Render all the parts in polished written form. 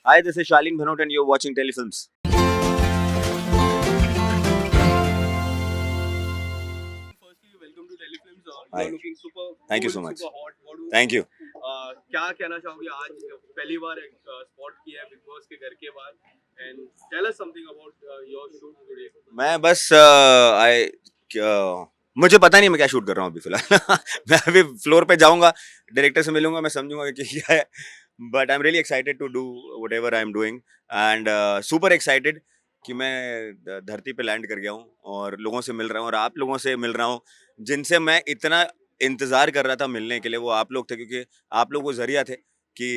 Hi, this is Shalin Bhanot and you're watching Telefilms. Firstly, welcome to Telefilms. You are Hi. looking super Thank you cool, so much. super hot. What do Thank you. क्या कहना चाहोगे आज पहली बार spot किया है big boss के घर के बाहर and tell us something about your shoot today. मैं बस मुझे पता नहीं मैं क्या शूट कर रहा हूँ अभी फिलहाल. मैं अभी फ्लोर पे जाऊंगा, डायरेक्टर से मिलूंगा, मैं समझूंगा कि क्या है. But I am really excited to do whatever I am doing and super excited कि मैं धरती पे लैंड कर गया हूँ और लोगों से मिल रहा हूँ और आप लोगों से मिल रहा हूँ जिनसे मैं इतना इंतजार कर रहा था मिलने के लिए. वो आप लोग थे क्योंकि आप लोग वो जरिया थे कि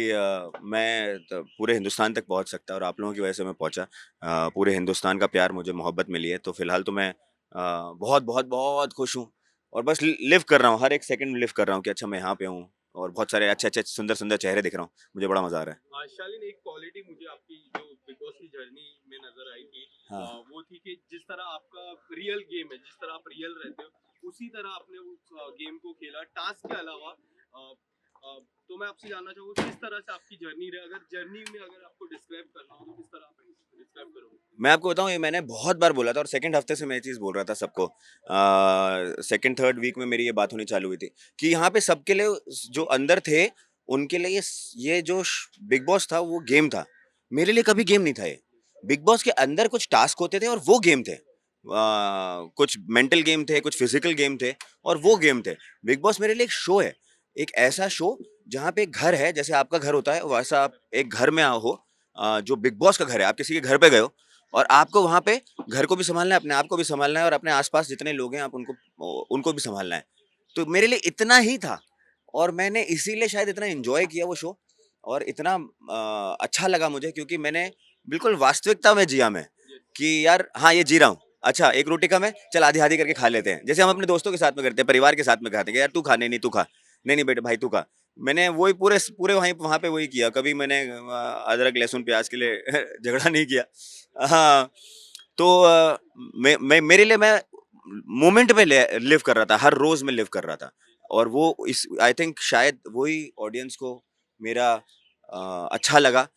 मैं पूरे हिंदुस्तान तक पहुंच सकता और आप लोगों की वजह से मैं पहुंचा. पूरे हिंदुस्तान का प्यार मुझे मोहब्बत मिली है तो फिलहाल तो मैं बहुत बहुत बहुत खुश हूँ और बस लिव कर रहा हूँ. हर एक सेकंड लिव कर रहा हूँ कि अच्छा मैं यहाँ पे हूँ और बहुत सारे अच्छे अच्छे सुंदर सुंदर चेहरे दिख रहा हूँ. मुझे बड़ा मजा आ रहा है. शालीन एक क्वालिटी मुझे आपकी जो बिग बॉस की जर्नी में नजर आई थी हाँ. वो थी कि जिस तरह आपका रियल गेम है, जिस तरह आप रियल रहते हो उसी तरह आपने उस गेम को खेला टास्क के अलावा. अ, अ, तो मैं आपसे जानना चाहूँगा किस तरह से आपकी जर्नी रही. अगर जर्नी में अगर आपको डिस्क्राइब करना हो तो किस तरह आप डिस्क्राइब करोगे. मैं आपको बताऊं, ये मैंने बहुत बार बोला था और सेकंड हफ्ते से मैं ये चीज़ बोल रहा था सबको. सेकंड थर्ड वीक में मेरी ये बात होनी चालू हुई थी कि यहाँ पे सबके लिए जो अंदर थे उनके लिए ये जो बिग बॉस था वो गेम था. मेरे लिए कभी गेम नहीं था ये. बिग बॉस के अंदर कुछ टास्क होते थे और वो गेम थे. कुछ मेंटल गेम थे, कुछ फिजिकल गेम थे और वो गेम थे. बिग बॉस मेरे लिए एक शो है, एक ऐसा शो जहाँ पे एक घर है, जैसे आपका घर होता है वैसा आप एक घर में हो. जो बिग बॉस का घर है, आप किसी के घर पे गए हो और आपको वहाँ पे घर को भी संभालना है, अपने आप को भी संभालना है और अपने आसपास जितने लोग हैं आप उनको उनको भी संभालना है. तो मेरे लिए इतना ही था और मैंने इसीलिए शायद इतना एंजॉय किया वो शो और इतना अच्छा लगा मुझे क्योंकि मैंने बिल्कुल वास्तविकता में जिया मैं कि यार हाँ ये जी रहा हूँ. अच्छा एक रोटी कम है, चल आधी आधी करके खा लेते हैं, जैसे हम अपने दोस्तों के साथ में करते हैं, परिवार के साथ में खाते हैं कि यार तू खा, नहीं नहीं तू खा, नहीं नहीं बेटे भाई तू खा. मैंने वही पूरे पूरे वहीं वहाँ पे वही किया. कभी मैंने अदरक लहसुन प्याज के लिए झगड़ा नहीं किया. हाँ. तो मैं मेरे लिए मैं मोमेंट में लिव कर रहा था, हर रोज में लिव कर रहा था और वो इस आई थिंक शायद वही ऑडियंस को मेरा अच्छा लगा,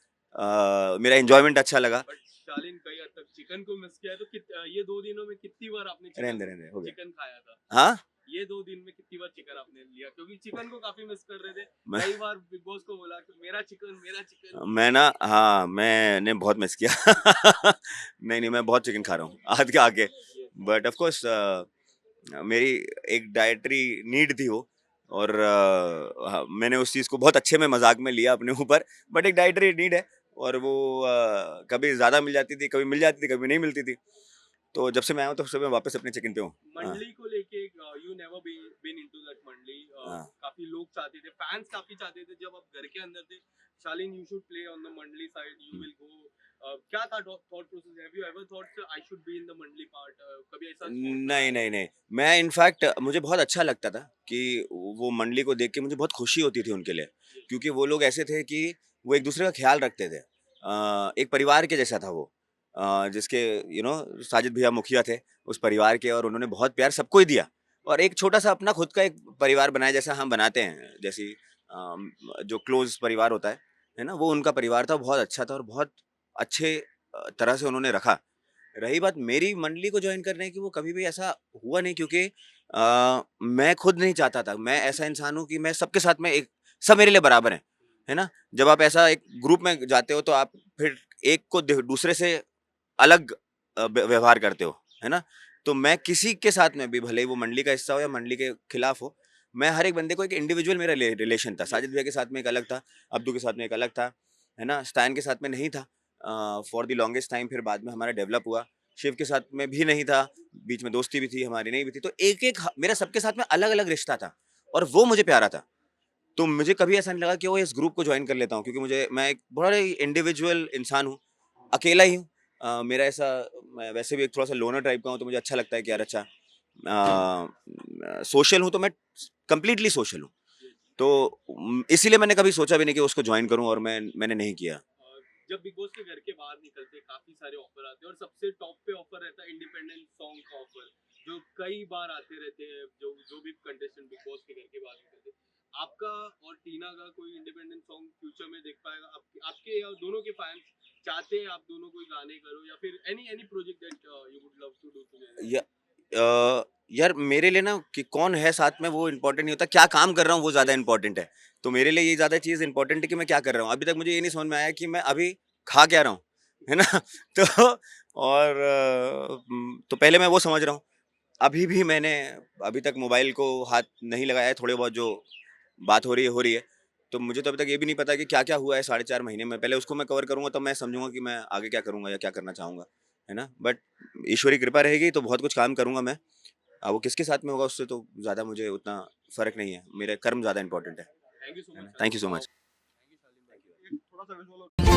मेरा एंजॉयमेंट अच्छा लगा. बट शालीन कई हद तक चिकन को मिस किया है तो ये 2 दिनों में कितनी बार आपने रहने दे हो गया. चिकन खाया था. हाँ. ये 2 दिन में कितनी बार चिकन आपने लिया क्योंकि चिकन को काफी मिस कर रहे थे. मैं कई बार बिग बॉस को बोला कि मेरा चिकन मेरा चिकन. मैं ना हाँ मैंने बहुत मिस किया. नहीं नहीं मैं बहुत चिकन खा रहा हूँ आज के आगे. बट ऑफ कोर्स मेरी एक डाइटरी नीड थी वो और हाँ, मैंने उस चीज़ को बहुत अच्छे में मजाक में लिया अपने ऊपर. बट एक डाइटरी नीड है और वो कभी ज़्यादा मिल जाती थी, कभी मिल जाती थी, कभी नहीं मिलती थी. तो जब से मैं आया हूँ तब से मैं वापस अपने चिकन पे हूँ. हाँ. मंडली को लेके you never been into that मंडली. हाँ. काफी लोग चाहते थे, फैंस काफी चाहते थे जब आप घर के अंदर थे. Shaleen you should play on the mandali side, you will go. क्या था thought process. Have you ever thought I should be in the mandali part. कभी ऐसा थॉट नहीं नहीं नहीं मैं इनफैक्ट मुझे बहुत अच्छा लगता था कि वो मंडली को देख के मुझे बहुत खुशी होती थी उनके लिए क्योंकि वो लोग ऐसे थे कि वो एक दूसरे का ख्याल रखते थे. एक परिवार के जैसा था वो. जिसके साजिद भैया मुखिया थे उस परिवार के और उन्होंने बहुत प्यार सबको ही दिया और एक छोटा सा अपना खुद का एक परिवार बनाया जैसा हम बनाते हैं, जैसी जो क्लोज परिवार होता है ना, वो उनका परिवार था. बहुत अच्छा था और बहुत अच्छे तरह से उन्होंने रखा. रही बात मेरी मंडली को ज्वाइन करने की, वो कभी भी ऐसा हुआ नहीं क्योंकि मैं खुद नहीं चाहता था. मैं ऐसा इंसान हूँ कि मैं सबके साथ में एक सब मेरे लिए बराबर है ना. जब आप ऐसा एक ग्रुप में जाते हो तो आप फिर एक को दूसरे से अलग व्यवहार करते हो, है ना. तो मैं किसी के साथ में भी, भले ही वो मंडली का हिस्सा हो या मंडली के खिलाफ हो, मैं हर एक बंदे को एक इंडिविजुअल मेरा रिलेशन था. साजिद भैया के साथ में एक अलग था, अब्दू के साथ में एक अलग था, है ना. स्टैन के साथ में नहीं था फॉर द लॉन्गेस्ट टाइम. फिर बाद में हमारा डेवलप हुआ. शिव के साथ में भी नहीं था, बीच में दोस्ती भी थी हमारी, नहीं भी थी. तो एक एक मेरा सबके साथ में अलग अलग रिश्ता था और वो मुझे प्यारा था. तो मुझे कभी ऐसा नहीं लगा कि वो इस ग्रुप को ज्वाइन कर लेता हूँ क्योंकि मैं एक बड़ा इंडिविजुअल इंसान हूँ, अकेला ही हूँ. मेरा ऐसा, मैं वैसे भी एक थोड़ा सा लोनर टाइप का हूँ तो मुझे अच्छा लगता है कि यार अच्छा सोशल हूँ तो मैं कंप्लीटली सोशल हूँ. तो इसीलिए मैंने कभी सोचा भी नहीं कि उसको ज्वाइन करूँ और मैंने नहीं किया. जब बिग बॉस के घर के बाहर निकलते काफी सारे ऑफर आते हैं और सबसे टॉप पे ऑफर रहता है इंडिपेंडेंट सॉन्ग का ऑफर जो कई बार आते रहते हैं जो जो भी कंटेस्टेंट बिग बॉस के घर के बाहर निकलते हैं. आपका और टीना का कोई इंडिपेंडेंट सॉन्ग फ्यूचर में देख पाएगा आपके या दोनों के फैंस चाहते हैं आप दोनों कोई गाने करो या फिर any project that you would love to do together? या यार मेरे लिए ना कि कौन है साथ में वो इम्पोर्टेंट नहीं होता, क्या काम कर रहा हूँ वो ज़्यादा इम्पोर्टेंट है। तो मेरे लिए ये ज़्यादा चीज़ इम्पोर्टेंट है कि मैं क्या कर रहा हूँ। अभी तक मुझे ये नहीं समझ में आया कि मैं अभी खा क्या रहा हूँ, है ना? तो और तो पहले मैं वो समझ रहा हूँ। अभी भी मैंने अभी तक मोबाइल को हाथ नहीं लगाया है, थोड़े बहुत जो बात हो रही है। तो मुझे तो अभी तक ये भी नहीं पता कि क्या-क्या हुआ है साढ़े 4 महीने में। पहले उसको मैं कवर करूँगा तब मैं समझूँगा कि मैं आगे क्या करूँगा या क्या करना चाहूँगा, है ना? बट ईश्वर की कृपा रहेगी तो बहुत कुछ काम करूँगा मैं। वो किसके साथ में होगा उससे तो ज़्यादा मुझे उतना फ़र्क नहीं है। मेरे कर्म ज़्यादा इम्पोर्टेंट थैंक यू सो है मच ना? Sir. Thank you so much. Thank you Shalim भाई। एक थोड़ा सा विजुअल